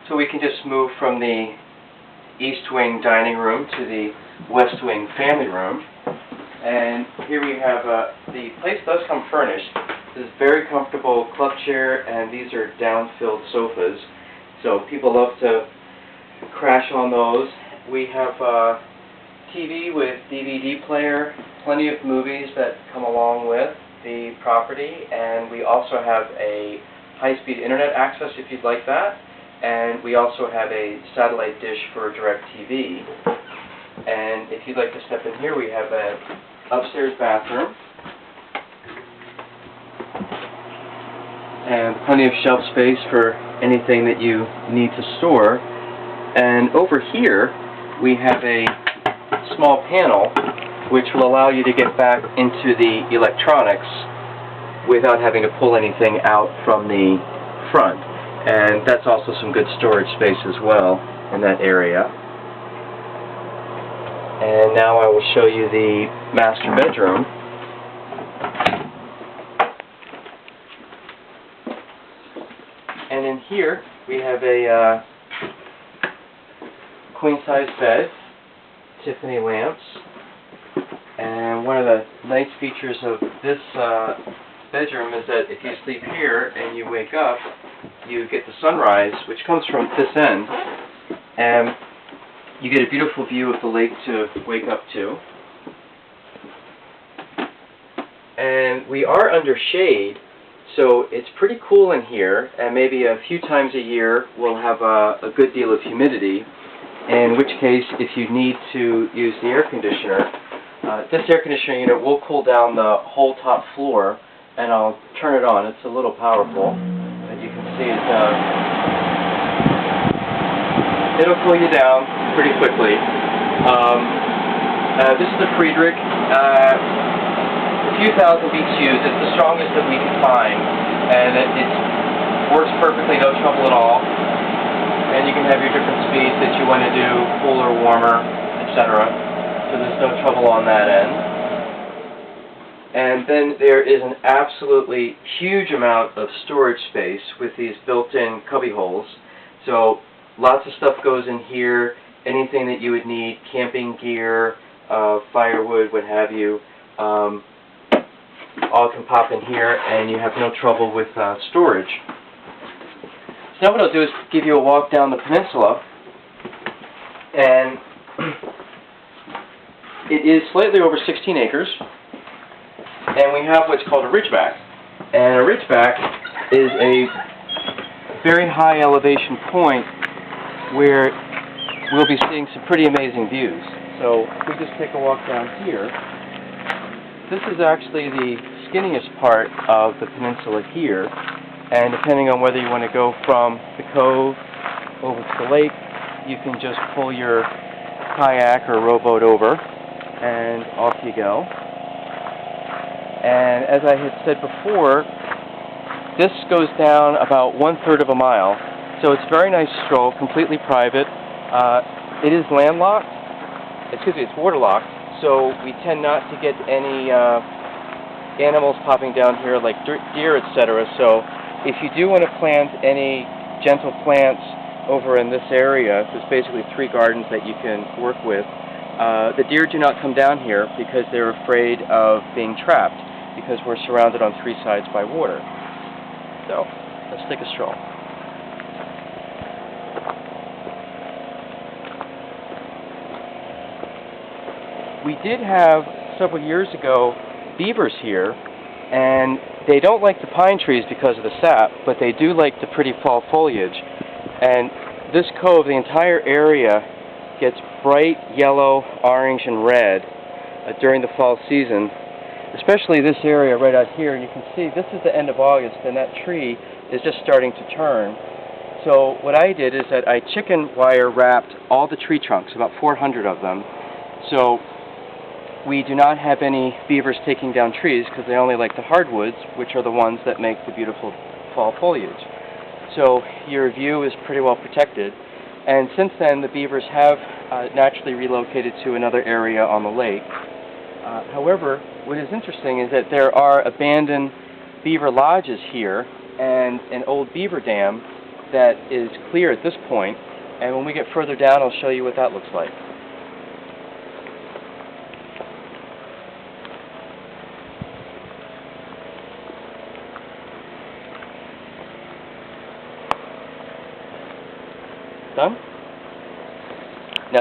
So we can just move from the east wing dining room to the west wing family room. And here we have, the place does come furnished. This is very comfortable club chair, and these are down-filled sofas. So people love to crash on those. We have a TV with DVD player, plenty of movies that come along with the property, and we also have a high-speed internet access if you'd like that, and we also have a satellite dish for DirecTV. And if you'd like to step in here, we have an upstairs bathroom and plenty of shelf space for anything that you need to store. And over here we have a small panel which will allow you to get back into the electronics without having to pull anything out from the front. And that's also some good storage space as well in that area. And now I will show you the master bedroom. And in here we have a queen-size bed, Tiffany lamps, and one of the nice features of this bedroom is that if you sleep here and you wake up, you get the sunrise, which comes from this end, and you get a beautiful view of the lake to wake up to. And we are under shade, so it's pretty cool in here, and maybe a few times a year we'll have a good deal of humidity, in which case if you need to use the air conditioner, this air conditioning unit will cool down the whole top floor, and I'll turn it on. It's a little powerful, but you can see it'll cool you down pretty quickly. This is the Friedrich. A few thousand BTUs. It's the strongest that we can find, and it works perfectly, no trouble at all. And you can have your different speeds that you want to do, cooler, warmer, etc. So there's no trouble on that end. And then there is an absolutely huge amount of storage space with these built-in cubby holes. So lots of stuff goes in here, anything that you would need, camping gear, firewood, what have you, all can pop in here, and you have no trouble with storage. So now what I'll do is give you a walk down the peninsula, and it is slightly over 16 acres, and we have what's called a ridgeback. And a ridgeback is a very high elevation point where we'll be seeing some pretty amazing views. So if we just take a walk down here, this is actually the skinniest part of the peninsula here, and depending on whether you want to go from the cove over to the lake, you can just pull your kayak or rowboat over and off you go. And as I had said before, this goes down about 1/3 of a mile, so it's a very nice stroll, completely private. It is landlocked, it's waterlocked, so we tend not to get any animals popping down here like deer, etc. So if you do want to plant any gentle plants over in this area, there's basically 3 gardens that you can work with. The deer do not come down here because they're afraid of being trapped, because we're surrounded on 3 sides by water. So let's take a stroll. We did have, several years ago, beavers here, and they don't like the pine trees because of the sap, but they do like the pretty fall foliage. And this cove, the entire area, gets bright yellow, orange, and red during the fall season, especially this area right out here. And you can see this is the end of August, and that tree is just starting to turn. So what I did is that I chicken wire wrapped all the tree trunks, about 400 of them, so we do not have any beavers taking down trees, because they only like the hardwoods, which are the ones that make the beautiful fall foliage. So your view is pretty well protected. And since then, the beavers have naturally relocated to another area on the lake. However, what is interesting is that there are abandoned beaver lodges here and an old beaver dam that is clear at this point, and when we get further down, I'll show you what that looks like. Done?